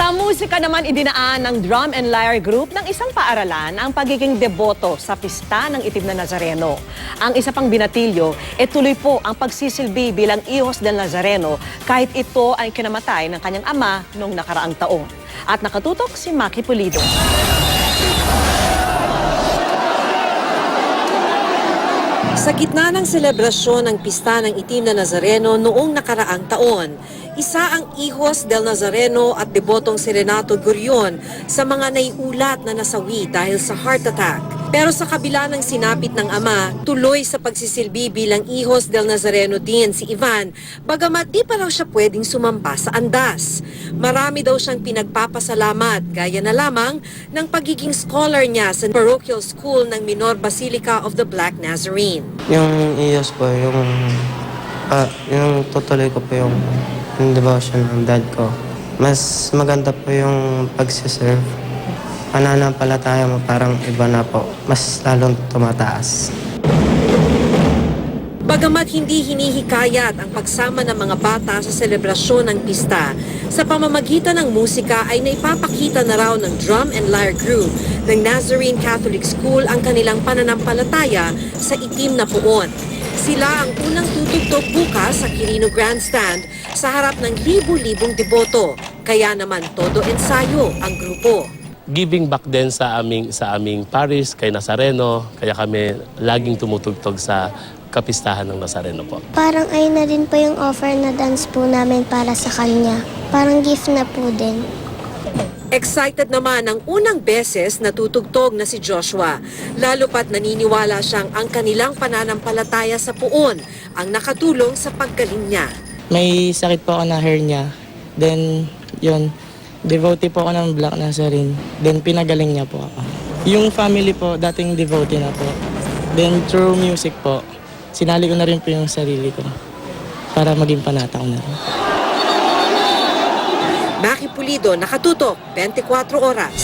Sa musika naman idinaan ng Drum and Lyre Group ng isang paaralan ang pagiging deboto sa pista ng Itim na Nazareno. Ang isa pang binatilyo, tuloy po ang pagsisilbi bilang Hijos del Nazareno kahit ito ay kinamatay ng kanyang ama noong nakaraang taon. At nakatutok si Maki Pulido. Sa gitna ng selebrasyon ng pista ng Itim na Nazareno noong nakaraang taon, isa ang Hijos del Nazareno at debotong si Renato Gurion sa mga naiulat na nasawi dahil sa heart attack. Pero sa kabila ng sinapit ng ama, tuloy sa pagsisilbi bilang Hijos del Nazareno din si Ivan, bagamat di pa raw siya pwedeng sumampa sa andas. Marami daw siyang pinagpapasalamat, gaya na lamang ng pagiging scholar niya sa parochial school ng Minor Basilica of the Black Nazarene. Yung iyos po, yung tutuloy ko po yung devotion ng dad ko. Mas maganda po yung pagsiserve. Pananampalataya mo parang iba na po. Mas lalong tumataas. Bagamat hindi hinihikayat ang pagsama ng mga bata sa selebrasyon ng pista, sa pamamagitan ng musika ay naipapakita na raw ng Drum and Lyre Group ng Nazarene Catholic School ang kanilang pananampalataya sa Itim na Puon. Sila ang unang tutugtog bukas sa Quirino Grandstand sa harap ng libu-libong deboto. Kaya naman todo ensayo ang grupo. Giving back din sa aming parish kay Nazareno, kaya kami laging tumutugtog sa kapistahan ng Nazareno po. Parang ay na rin po yung offer na dance po namin para sa kanya. Parang gift na po din. Excited naman ang unang beses na tutugtog na si Joshua, lalo pat naniniwala siyang ang kanilang pananampalataya sa puon ang nakatulong sa paggaling niya. May sakit po ako na hernia. Then, yun, devotee po ako ng Black Nazarene. Then, pinagaling niya po ako. Yung family po, dating devotee na po. Then, through music po, sinali ko na rin po yung sarili ko para maging panata ko na rin. Maki Pulido, nakatutok, 24 oras.